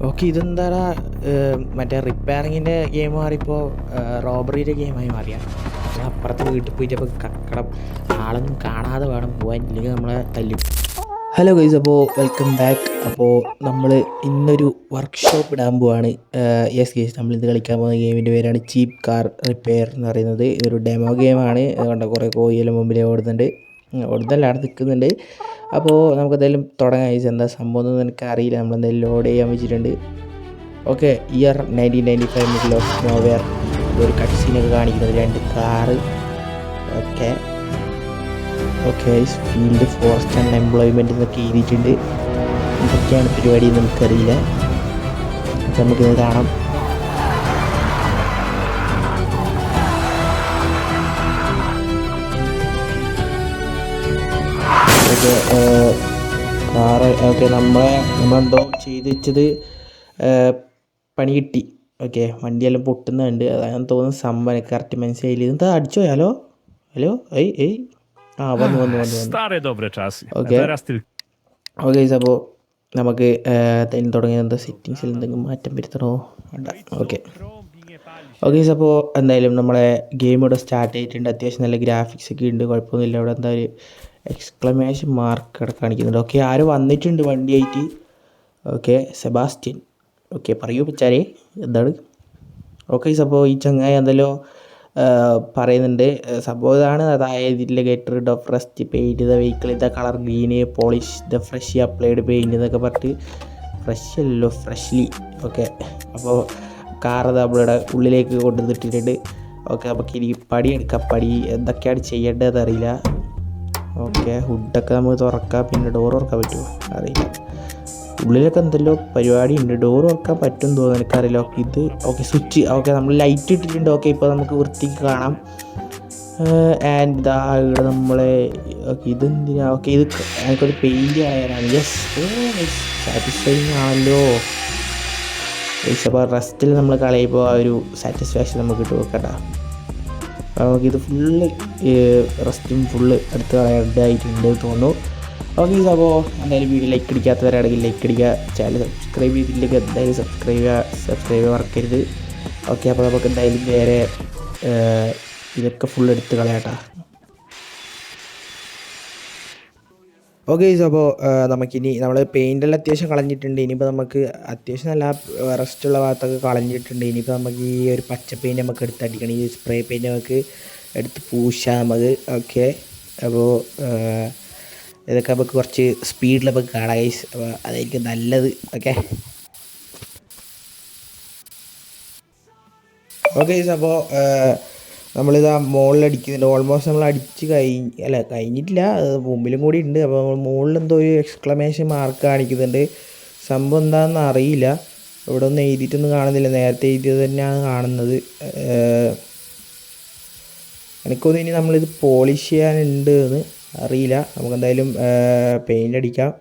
Okay, ഇതെന്താടാ മറ്റേ റിപ്പയറിങ്ങിൻ്റെ game മാറിയപ്പോൾ റോബറിയുടെ ഗെയിമായി മാറിയാ. അപ്പുറത്തെ വീട്ടിൽ പോയിട്ട് അപ്പോൾ കക്കണം, ആളൊന്നും കാണാതെ വേണം പോകാൻ, ഇല്ലെങ്കിൽ നമ്മളെ തല്ലും. ഹലോ ഗൈസ്, അപ്പോൾ വെൽക്കം ബാക്ക്. അപ്പോൾ നമ്മൾ ഇന്നൊരു വർക്ക്ഷോപ്പ് ഇടാൻ പോവാണ്. യെസ് ഗൈസ്, നമ്മളിത് കളിക്കാൻ പോകുന്ന ഗെയിമിൻ്റെ പേരാണ് ചീപ്പ് കാർ റിപ്പയർ എന്ന് പറയുന്നത്. ഇതൊരു ഡെമോ ഗെയിമാണ്. അതുകൊണ്ട് കുറേ കോയിലും മുമ്പിൽ ഓടുന്നുണ്ട്, ഓടുന്നല്ലാണ്ട് നിൽക്കുന്നുണ്ട്. അപ്പോൾ നമുക്ക് എന്തായാലും തുടങ്ങാം ഗൈസ്. എന്താ സംഭവം എന്ന് എനിക്ക് അറിയില്ല. നമ്മളെന്തായാലും ലോഡ് ചെയ്യാൻ വെച്ചിട്ടുണ്ട്. Okay, year 1995 middle of nowhere. ഇതൊരു കട്ട് സീനൊക്കെ കാണിക്കുന്നത്, 2 car. Okay okay, field forest and employment എന്നൊക്കെ എഴുതിയിട്ടുണ്ട്. എന്തൊക്കെയാണ് പരിപാടി എന്ന് നമുക്കറിയില്ല. നമുക്കിത് കാണാം. Okay, car. ഓക്കെ, നമ്മളെന്തോ ചെയ്ത് വെച്ചത് പണി കിട്ടി. ഓക്കെ, വണ്ടിയെല്ലാം പൊട്ടുന്നുണ്ട്, അതാണ് തോന്നുന്നു. സംഭവം കറക്റ്റ് മനസ്സിലായില്ല. എന്താ അടിച്ചോ? ഹലോ ഹലോ, വന്നു. ഓക്കെ ഓക്കെ, അപ്പോൾ നമുക്ക് തുടങ്ങിയ എന്താ സെറ്റിങ്സിൽ എന്തെങ്കിലും മാറ്റം വരുത്തണോ? വേണ്ട. ഓക്കെ ഓക്കെ, അപ്പോൾ എന്തായാലും നമ്മളെ ഗെയിം ഇവിടെ സ്റ്റാർട്ട് ചെയ്തിട്ടുണ്ട്. അത്യാവശ്യം നല്ല ഗ്രാഫിക്സ് ഒക്കെ ഉണ്ട്, കുഴപ്പമൊന്നുമില്ല. ഇവിടെ എന്താ ഒരു എക്സ്ക്ലമേഷൻ മാർക്ക് ഇവിടെ കാണിക്കുന്നുണ്ട്. ഓക്കെ, ആരും വന്നിട്ടുണ്ട് വണ്ടിയായിട്ട്. Okay, Sebastian. ഓക്കെ, പറയൂ പിച്ചാരെ, എന്താണ്? ഓക്കെ, അപ്പോൾ ഈ ചങ്ങായി എന്തെല്ലോ പറയുന്നുണ്ട്. സംഭവം ഇതാണ്. അതായത് ഇതിൽ get rid of rest, paint the vehicle in the colour green, polish the fresh applied paint എന്നൊക്കെ പറഞ്ഞിട്ട്, ഫ്രഷല്ലോ ഫ്രഷ്ലി. ഓക്കെ, അപ്പോൾ കാർ നമ്മളുടെ ഉള്ളിലേക്ക് കൊണ്ടുവന്നിട്ടിട്ടുണ്ട്. ഓക്കെ, നമുക്ക് ഇനി പടി എടുക്കാം. പടി എന്തൊക്കെയാണ് ചെയ്യേണ്ടതെന്ന് അറിയില്ല. ഓക്കെ, ഹുഡൊക്കെ നമുക്ക് തുറക്കാം. പിന്നെ ഡോർ തുറക്കാൻ പറ്റുമോ അറിയില്ല. ഉള്ളിലൊക്കെ എന്തെല്ലോ പരിപാടി ഉണ്ട്. ഡോർ തുറക്കാൻ പറ്റും തോന്നുന്നു, എനിക്കറിയില്ല. ഓക്കെ, ഇത് ഓക്കെ സ്വിച്ച്. ഓക്കെ, നമ്മൾ ലൈറ്റ് ഇട്ടിട്ടുണ്ട്. ഓക്കെ, ഇപ്പോൾ നമുക്ക് വൃത്തിക്ക് കാണാം. ആൻഡ് ഇതാ ഇവിടെ നമ്മളെ. ഓക്കെ, ഇതെന്തിനാ? ഓക്കെ, ഇത് എനിക്കൊരു പെയിൻറ്റ് കളയാനാണ്. യെസ്, സാറ്റിസ്ഫൈങ് ആണല്ലോ. അപ്പോൾ റെസ്റ്റിൽ നമ്മൾ കളയുമ്പോൾ ആ ഒരു സാറ്റിസ്ഫാക്ഷൻ നമുക്ക് കിട്ടും. വെക്കണ്ട, നമുക്കിത് ഫുള്ള് റെസ്റ്റും ഫുള്ള് എടുത്ത് കളയേണ്ടതായിട്ടുണ്ട് തോന്നുന്നു. ഓക്കെ, അപ്പോൾ എന്തായാലും വീഡിയോ ലൈക്ക് അടിക്കാത്തവരാണെങ്കിൽ ലൈക്ക് അടിക്കുക. ചാനൽ സബ്സ്ക്രൈബ് ചെയ്തില്ലെങ്കിൽ എന്തായാലും സബ്സ്ക്രൈബ് മറക്കരുത്. ഓക്കെ, അപ്പോൾ നമുക്ക് എന്തായാലും വേറെ ഇതൊക്കെ ഫുൾ എടുത്ത് കളയാട്ടാ. ഓക്കെ, അപ്പോൾ നമുക്കിനി നമ്മൾ പെയിൻ്റെല്ലാം അത്യാവശ്യം കളഞ്ഞിട്ടുണ്ട്. ഇനിയിപ്പോൾ നമുക്ക് അത്യാവശ്യം നല്ല റെസ്റ്റുള്ള ഭാഗത്തൊക്കെ കളഞ്ഞിട്ടുണ്ട്. ഇനിയിപ്പോൾ നമുക്ക് ഈ ഒരു പച്ച പെയിൻറ്റ് നമുക്ക് എടുത്തടിക്കണം. ഈ സ്പ്രേ പെയിൻറ്റ് നമുക്ക് എടുത്ത് പൂശാം നമുക്ക്. ഓക്കെ, അപ്പോൾ ഇതൊക്കെ നമുക്ക് കുറച്ച് സ്പീഡിൽ നമുക്ക് കാണാം ഗൈസ്. അപ്പോൾ അതായിരിക്കും നല്ലത്. ഓക്കെ ഓക്കെ ഗൈസ്, അപ്പോൾ നമ്മളിതാ മുകളിലടിക്കുന്നുണ്ട്. ഓൾമോസ്റ്റ് നമ്മൾ അടിച്ച് കഴിഞ്ഞിട്ടില്ല, മുമ്പിലും കൂടി ഉണ്ട്. അപ്പോൾ നമ്മൾ മുകളിൽ എന്തോ ഒരു എക്സ്ക്ലമേഷൻ മാർക്ക് കാണിക്കുന്നുണ്ട്. സംഭവം എന്താണെന്ന് അറിയില്ല. ഇവിടെ ഒന്നും എഴുതിയിട്ടൊന്നും കാണുന്നില്ല, നേരത്തെ എഴുതിയത് തന്നെയാണ് കാണുന്നത്. എനിക്കൊന്നും ഇനി നമ്മളിത് പോളിഷ് ചെയ്യാനുണ്ട് എന്ന് അറിയില്ല. നമുക്കെന്തായാലും പെയിൻ്റ് അടിക്കാം.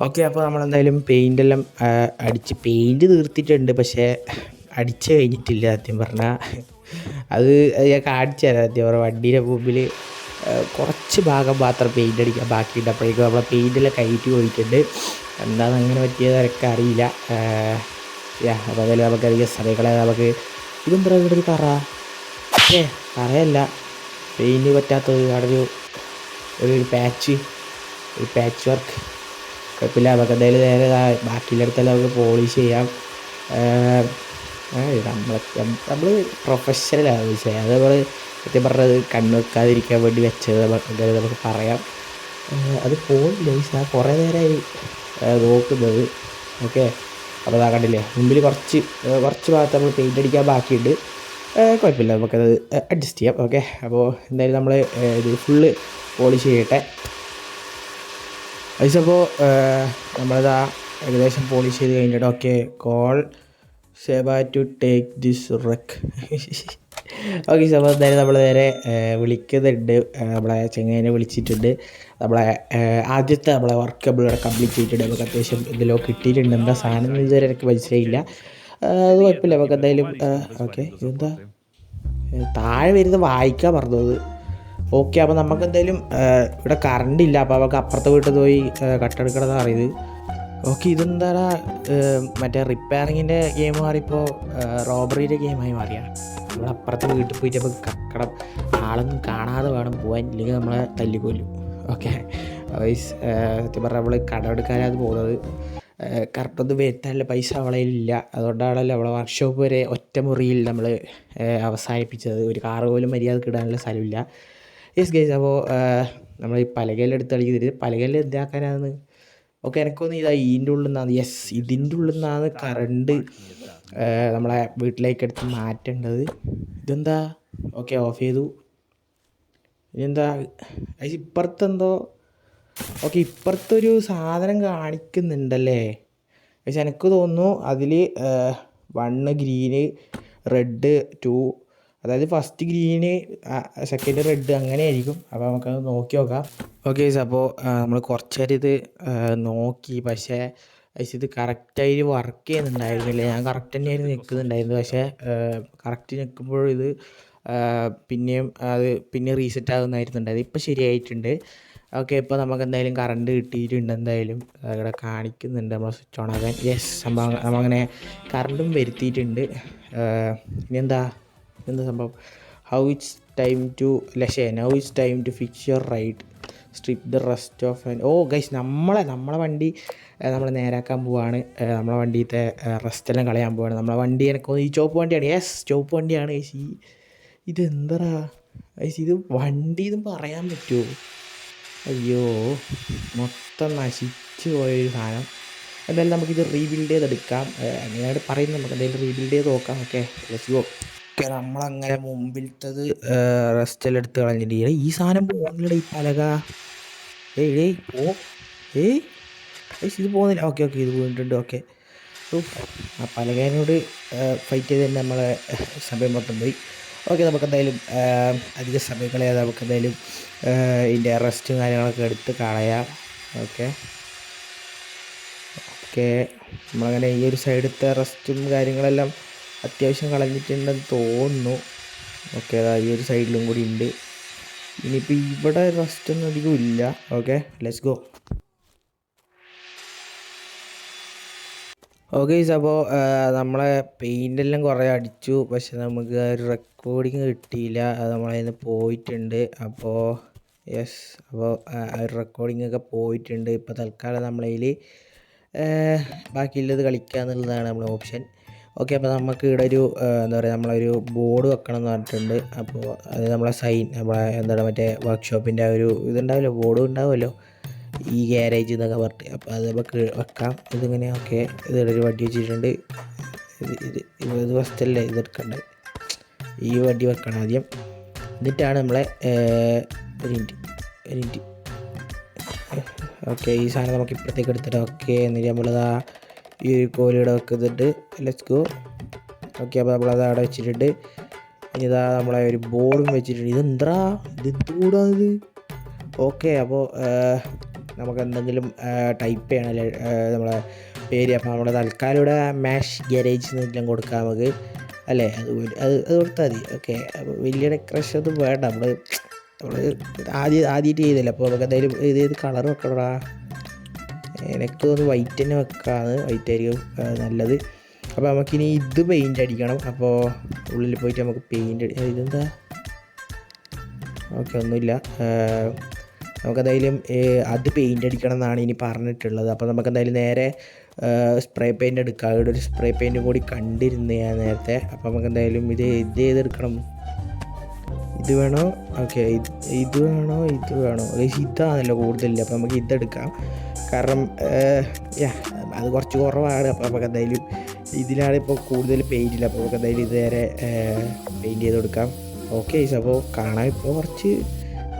ഓക്കെ, അപ്പോൾ നമ്മളെന്തായാലും പെയിൻ്റെല്ലാം അടിച്ച് പെയിൻറ്റ് തീർത്തിട്ടുണ്ട്. പക്ഷേ അടിച്ച് കഴിഞ്ഞിട്ടില്ല സത്യം പറഞ്ഞാൽ. അത് ഞാൻ കാണിച്ചു തരാം. സത്യം പറഞ്ഞാൽ വണ്ടീൻ്റെ മുമ്പിൽ കുറച്ച് ഭാഗം മാത്രം പെയിൻ്റ് അടിക്കാൻ ബാക്കിയുണ്ട്. അപ്പോഴേക്കും നമ്മളെ പെയിൻ്റെല്ലാം കയറ്റി പോയിട്ടുണ്ട്. എന്താണ് അങ്ങനെ പറ്റിയത് എനിക്ക് അറിയില്ല. അപ്പോൾ അതായാലും നമുക്കധികം സമയങ്ങളെ നമുക്ക് ഇതെന്താ ഇവിടെ ഒരു കറയല്ല, പെയിൻറ്റ് പറ്റാത്തത്. അവിടെ ഒരു പാച്ച് വർക്ക്. കുഴപ്പമില്ല, നമുക്ക് എന്തായാലും നേരെ ബാക്കിയുള്ളിടത്തെല്ലാം നമുക്ക് പോളിഷ് ചെയ്യാം. നമ്മൾ പ്രൊഫഷണലാണ് വിഷയം. അത് നമ്മൾ സത്യം പറഞ്ഞത് കണ്ണ് വെക്കാതിരിക്കാൻ വേണ്ടി വെച്ചത് എന്തായാലും നമുക്ക് പറയാം. അത് പോയില്ല, ഞാൻ കുറേ നേരമായി നോക്കുന്നത്. ഓക്കെ, അപ്പോൾ അതാ കണ്ടില്ലേ, മുമ്പിൽ കുറച്ച് ഭാഗത്ത് നമ്മൾ പെയിൻ്റ് അടിക്കാൻ ബാക്കിയുണ്ട്. കുഴപ്പമില്ല, നമുക്കത് അഡ്ജസ്റ്റ് ചെയ്യാം. ഓക്കെ, അപ്പോൾ എന്തായാലും നമ്മൾ ഇത് ഫുള്ള് പോളിഷ് ചെയ്യട്ടെ. അപ്പോൾ നമ്മളിതാ ഏകദേശം പോളിഷ് ചെയ്ത് കഴിഞ്ഞിട്ട്. ഓക്കെ, കോൾ സേബ to take this wreck. Okay, അപ്പോൾ എന്തായാലും നമ്മൾ നേരെ വിളിക്കുന്നുണ്ട്. നമ്മളെ ചെങ്ങായിനെ വിളിച്ചിട്ടുണ്ട്. നമ്മളെ ആദ്യത്തെ നമ്മളെ വർക്ക് നമ്മളിവിടെ കംപ്ലീറ്റ് ചെയ്തിട്ടുണ്ട്. നമുക്ക് അത്യാവശ്യം ഇതിലോ കിട്ടിയിട്ടുണ്ട്. എന്താ സാധനം ഇതുവരെ എനിക്ക് മനസ്സിലായില്ല. അത് കുഴപ്പമില്ല, നമുക്ക് എന്തായാലും. ഓക്കെ, ഇതെന്താ താഴെ വരുന്നത് വായിക്കാൻ പറഞ്ഞത്. ഓക്കെ, അപ്പോൾ നമുക്ക് എന്തായാലും ഇവിടെ കറണ്ട് ഇല്ല. അപ്പോൾ നമുക്ക് അപ്പുറത്തെ വീട്ടിൽ പോയി കട്ടെടുക്കണമെന്ന് അറിയത്. ഓക്കെ, ഇതെന്താടാ മറ്റേ റിപ്പയറിങ്ങിൻ്റെ ഗെയിം മാറിയപ്പോൾ റോബറിയുടെ ഗെയിമായി മാറിയാ. നമ്മളപ്പുറത്തെ വീട്ടിൽ പോയിട്ട് നമുക്ക് കക്കണം, ആളൊന്നും കാണാതെ വേണം പോകാൻ, ഇല്ലെങ്കിൽ നമ്മളെ തല്ലിക്കൊല്ലും. ഓക്കെ സത്യം പറഞ്ഞാൽ അവൾ കടമെടുക്കാനാണ് പോകുന്നത്. കറക്റ്റൊന്നും വരുത്താനുള്ള പൈസ അവളയിലില്ല. അതുകൊണ്ടാണല്ലോ അവളെ വർക്ക്ഷോപ്പ് വരെ ഒറ്റ മുറിയിൽ നമ്മൾ അവസാനിപ്പിച്ചത്. ഒരു കാറ് പോലും മര്യാദക്ക് ഇടാനുള്ള സ്ഥലമില്ല. യെസ് ഗൈസ്, അപ്പോൾ നമ്മൾ ഈ പലകയിലെടുത്ത് കളിക്കുന്നത് പലകയിൽ എന്താക്കാനാണെന്ന്. ഓക്കെ, എനിക്കൊന്ന് ഇതാ ഇതിൻ്റെ ഉള്ളിൽ നിന്നാണ്, യെസ് ഇതിൻ്റെ ഉള്ളിൽ നിന്നാണ് കറണ്ട് നമ്മളെ വീട്ടിലേക്ക് എടുത്ത് മാറ്റേണ്ടത്. ഇതെന്താ? ഓക്കെ, ഓഫ് ചെയ്തു. ഇതെന്താ ഇപ്പുറത്തെന്തോ? ഓക്കെ, ഇപ്പുറത്തൊരു സാധനം കാണിക്കുന്നുണ്ടല്ലേ. പക്ഷെ എനിക്ക് തോന്നുന്നു അതിൽ 1 ഗ്രീന്, റെഡ് 2, അതായത് ഫസ്റ്റ് ഗ്രീന്, സെക്കൻഡ് റെഡ്, അങ്ങനെ ആയിരിക്കും. അപ്പോൾ നമുക്കത് നോക്കി നോക്കാം. ഓക്കെ, അപ്പോൾ നമ്മൾ കുറച്ച് നേരം ഇത് നോക്കി. പക്ഷേ ഇത് കറക്റ്റായിട്ട് വർക്ക് ചെയ്യുന്നുണ്ടായിരുന്നില്ല. ഞാൻ കറക്റ്റ് തന്നെയായിരുന്നു നിൽക്കുന്നുണ്ടായിരുന്നത്. പക്ഷേ കറക്റ്റ് നിൽക്കുമ്പോഴും ഇത് പിന്നെയും പിന്നെ റീസെറ്റ് ആകുന്നതായിരുന്നുണ്ടായത്. ഇപ്പോൾ ശരിയായിട്ടുണ്ട്. ഓക്കെ, ഇപ്പോൾ നമുക്ക് എന്തായാലും കറണ്ട് കിട്ടിയിട്ടുണ്ട്. എന്തായാലും ഇവിടെ കാണിക്കുന്നുണ്ട് നമ്മൾ സ്വിച്ച് ഓൺ ആകാൻ. യെസ്, സംഭവം നമ്മളങ്ങനെ കറണ്ടും വരുത്തിയിട്ടുണ്ട്. ഇനി എന്താ സംഭവം? Now it's time to fix your ride, strip the rest of and. Oh guys, നമ്മളെ വണ്ടി നമ്മൾ നേരാക്കാൻ പോവാണ്. നമ്മളെ വണ്ടിയിലത്തെ റെസ്റ്റെല്ലാം കളയാൻ പോവാണ്. നമ്മളെ വണ്ടി എനിക്കൊന്ന് ഈ ചുവപ്പ് വണ്ടിയാണ്. യെസ്, ചുവപ്പ് വണ്ടിയാണ് ഗൈസ്. ഇതെന്താ ഗൈസ്, ഇത് വണ്ടി ഇതും പറയാൻ പറ്റുമോ? അയ്യോ, മൊത്തം നശിച്ചു പോയൊരു സാധനം. എന്തായാലും നമുക്കിത് റീബിൽഡ് ചെയ്തെടുക്കാം. അങ്ങനെയാണ് പറയുന്നത്. നമുക്ക് എന്തായാലും റീബിൽഡ് ചെയ്ത് നോക്കാം. Okay, let's go. ഓക്കെ, നമ്മളങ്ങനെ മുമ്പിലത്തത് റെസ്റ്റെല്ലാം എടുത്ത് കളഞ്ഞിട്ട് ഈ സാധനം പോകുന്നില്ല. ഈ പലക ഇത് പോകുന്നില്ല. ഓക്കെ, ഇത് പോയിട്ടുണ്ട്. ഓക്കെ, ആ പലകേനോട് ഫൈറ്റ് ചെയ്ത് തന്നെ നമ്മളെ സമയം മൊത്തം പോയി. ഓക്കെ, നമുക്കെന്തായാലും അധിക സമയം കളയാതെ നമുക്കെന്തായാലും ഇതിൻ്റെ റെസ്റ്റും കാര്യങ്ങളൊക്കെ എടുത്ത് കളയാം. ഓക്കെ, നമ്മളങ്ങനെ ഈ ഒരു സൈഡത്തെ റെസ്റ്റും കാര്യങ്ങളെല്ലാം അത്യാവശ്യം കളഞ്ഞിട്ടുണ്ടെന്ന് തോന്നുന്നു. ഓക്കെ, ഈ ഒരു സൈഡിലും കൂടി ഉണ്ട്. ഇനിയിപ്പോൾ ഇവിടെ റെസ്റ്റൊന്നും അധികം ഇല്ല. Okay, let's go. ഓക്കെ, അപ്പോൾ നമ്മളെ പെയിൻ്റെല്ലാം കുറേ അടിച്ചു. പക്ഷെ നമുക്ക് ആ ഒരു റെക്കോർഡിങ് കിട്ടിയില്ല. അത് നമ്മളതിൽ നിന്ന് പോയിട്ടുണ്ട്. അപ്പോൾ യെസ്, അപ്പോൾ ആ ഒരു റെക്കോർഡിംഗ് ഒക്കെ പോയിട്ടുണ്ട്. ഇപ്പോൾ തൽക്കാലം നമ്മളതിൽ ബാക്കിയുള്ളത് കളിക്കുക എന്നുള്ളതാണ് നമ്മളെ ഓപ്ഷൻ. ഓക്കെ, അപ്പോൾ നമുക്ക് ഇവിടെ ഒരു എന്താ പറയുക, നമ്മളൊരു ബോർഡ് വെക്കണം എന്ന് പറഞ്ഞിട്ടുണ്ട്. അപ്പോൾ അത് നമ്മളെ നമ്മളെ മറ്റേ വർക്ക്ഷോപ്പിൻ്റെ ആ ഒരു ഇതുണ്ടാവുമല്ലോ, ബോർഡ് ഉണ്ടാവുമല്ലോ, ഈ ഗ്യാരേജ് എന്നൊക്കെ പറഞ്ഞിട്ട്. അപ്പോൾ അത് നമുക്ക് വെക്കാം. ഇതിങ്ങനെ ഓക്കെ, ഇതിവിടെ ഒരു വണ്ടി വെച്ചിട്ടുണ്ട്. ഇത് ഫസ്റ്റല്ലേ ഇതെടുക്കേണ്ടത്. ഈ വണ്ടി വെക്കണം ആദ്യം, എന്നിട്ടാണ് നമ്മളെ ഒരു മിനിറ്റ്. ഓക്കെ, ഈ സാധനം നമുക്ക് ഇപ്പുറത്തേക്ക് എടുത്തിട്ട്. ഓക്കെ, എന്നിട്ട് നമ്മളിതാ ഈ ഒരു കോലിയുടെ വെക്കുന്നുണ്ട്. Let's go. ഓക്കെ, അപ്പോൾ നമ്മളത് അവിടെ വെച്ചിട്ടുണ്ട്. ഇനി ഇതാ നമ്മളെ ഒരു ബോർഡും വെച്ചിട്ടുണ്ട്. ഇതെന്തുകൂടാത്? ഓക്കെ, അപ്പോൾ നമുക്ക് എന്തെങ്കിലും ടൈപ്പ് ചെയ്യണമല്ലേ നമ്മളെ പേര്. അപ്പോൾ നമ്മുടെ തൽക്കാലം ഇവിടെ മാഷ് ഗാരേജ് എന്നെല്ലാം കൊടുക്കാം നമുക്ക്, അല്ലേ? അത് കൊടുത്താൽ മതി. ഓക്കെ, അപ്പോൾ വലിയ ഡെക്കറേഷൻ ഒന്നും വേണ്ട. നമ്മൾ ആദ്യമായിട്ട് ചെയ്തില്ല. അപ്പോൾ നമുക്ക് എന്തായാലും ഏത് കളർ വെക്കണടാ? എനിക്ക് തോന്നുന്നു വൈറ്റ് തന്നെ വെക്കാമെന്ന്. വൈറ്റ് ആയിരിക്കും നല്ലത്. അപ്പോൾ നമുക്കിനി ഇത് പെയിൻ്റ് അടിക്കണം. അപ്പോൾ ഉള്ളിൽ പോയിട്ട് നമുക്ക് പെയിൻ്റ് ഇതെന്താ? ഓക്കെ, ഒന്നുമില്ല. നമുക്കെന്തായാലും അത് പെയിൻ്റ് അടിക്കണം എന്നാണ് ഇനി പറഞ്ഞിട്ടുള്ളത്. അപ്പോൾ നമുക്കെന്തായാലും നേരെ സ്പ്രേ പെയിൻ്റ് എടുക്കാം. ഇവിടെ ഒരു സ്പ്രേ പെയിൻറ്റും കൂടി കണ്ടിരുന്നു ഞാൻ നേരത്തെ. അപ്പോൾ നമുക്കെന്തായാലും ഇത് ചെയ്തെടുക്കണം. ഇത് വേണോ? ഓക്കെ, ഇത് വേണോ? ഇതാണല്ലോ കൂടുതലില്ല. അപ്പോൾ നമുക്ക് ഇതെടുക്കാം. കാരണം അത് കുറച്ച് കുറവാണ്. അപ്പോൾ നമുക്ക് എന്തായാലും ഇതിലാണ് ഇപ്പോൾ കൂടുതൽ പെയിൻറ്റില്ല. അപ്പോൾ നമുക്ക് എന്തായാലും ഇത് നേരെ പെയിൻറ്റ് ചെയ്ത് കൊടുക്കാം. ഓക്കെ, അപ്പോൾ കാണാൻ ഇപ്പോൾ കുറച്ച്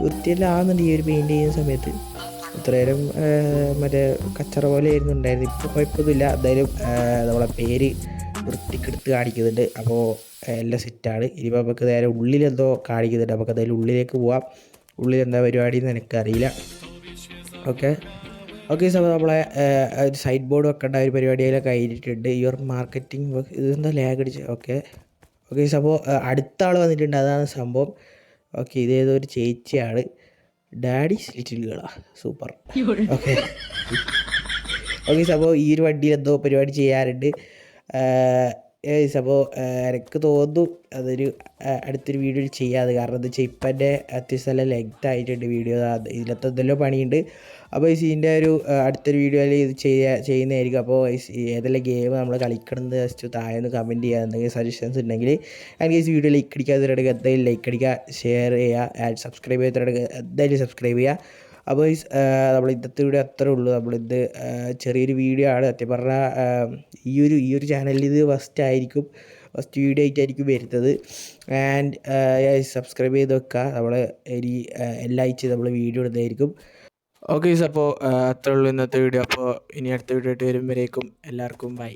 വൃത്തിയെല്ലാം ആകുന്നുണ്ട് ഈ ഒരു പെയിൻറ്റ് ചെയ്യുന്ന സമയത്ത്. ഇത്രയേരം മറ്റേ കച്ചറ പോലെ ആയിരുന്നു ഉണ്ടായിരുന്നു. ഇപ്പോൾ കുഴപ്പമൊന്നുമില്ല. എന്തായാലും നമ്മളെ പേര് വൃത്തിക്കെടുത്ത് കാണിക്കുന്നുണ്ട്. അപ്പോൾ എല്ലാം സെറ്റാണ്. ഇനിയിപ്പോൾ നമുക്ക് നേരെ ഉള്ളിലെന്തോ കാണിക്കുന്നുണ്ട്. നമുക്ക് എന്തായാലും ഉള്ളിലേക്ക് പോവാം. ഉള്ളിൽ എന്താ പരിപാടി എന്ന് എനിക്കറിയില്ല. ഓക്കെ, അപ്പോൾ നമ്മളെ ഒരു സൈഡ് ബോർഡ് വെക്കേണ്ട ഒരു പരിപാടിയെല്ലാം കഴിഞ്ഞിട്ടുണ്ട്. Your marketing work. ഇതെന്താ ലാഗ് അടിച്ച്? ഓക്കെ, അപ്പോൾ അടുത്ത ആൾ വന്നിട്ടുണ്ട്. അതാണ് സംഭവം. ഓക്കെ, ഇതേതോ ഒരു ചേച്ചിയാണ്. ഡാഡീസ് ലിറ്റിൽ ഗേളാ. സൂപ്പർ. ഓക്കെ, ഓക്കെ അപ്പോൾ ഈ ഒരു വണ്ടിയിൽ എന്തോ പരിപാടി ചെയ്യാറുണ്ട്. അപ്പോൾ എനിക്ക് തോന്നുന്നു അതൊരു അടുത്തൊരു വീഡിയോയിൽ ചെയ്യാതെ, കാരണം എന്താ വെച്ചാൽ ഇപ്പം എൻ്റെ അത്യാവശ്യം നല്ല ലെങ്ത് ആയിട്ടുണ്ട് വീഡിയോ, ഇതിലത്തെ എന്തെല്ലോ പണിയുണ്ട്. അപ്പോൾ ഇതിൻ്റെ ഒരു അടുത്തൊരു വീഡിയോയിൽ ഇത് ചെയ്യുന്നതായിരിക്കും. അപ്പോൾ ഏതെല്ലാം ഗെയിം നമ്മൾ കളിക്കണമെന്ന് ജസ്റ്റ് താഴെ ഒന്ന് കമൻറ്റ് ചെയ്യുക. എന്തെങ്കിലും സജഷൻസ് ഉണ്ടെങ്കിൽ എനിക്ക് ഈ വീഡിയോ ലൈക്ക് അടിക്കാത്തവരുടെ എന്തായാലും ലൈക്ക് അടിക്കുക, ഷെയർ ചെയ്യുക, സബ്സ്ക്രൈബ് ചെയ്യാത്തവരുടെ എന്തായാലും സബ്സ്ക്രൈബ് ചെയ്യുക. അപ്പോൾ നമ്മൾ ഇന്നത്തെ വീഡിയോ അത്രേ ഉള്ളൂ. നമ്മളിത് ചെറിയൊരു വീഡിയോ ആണ് സത്യം പറഞ്ഞാൽ. ഈ ഒരു ചാനലിൽ ഇത് ഫസ്റ്റ് വീഡിയോ ആയിട്ടായിരിക്കും വരുന്നത്. ആൻഡ് സബ്സ്ക്രൈബ് ചെയ്ത് വെക്കുക. നമ്മൾ ഇനി എല്ലാ ആഴ്ചയും നമ്മൾ വീഡിയോ ഇടുന്നതായിരിക്കും. ഓക്കെ അപ്പോൾ അത്രേ ഉള്ളൂ ഇന്നത്തെ വീഡിയോ. അപ്പോൾ ഇനി അടുത്ത വീഡിയോ ആയിട്ട് വരുമ്പോഴേക്കും എല്ലാവർക്കും ബൈ.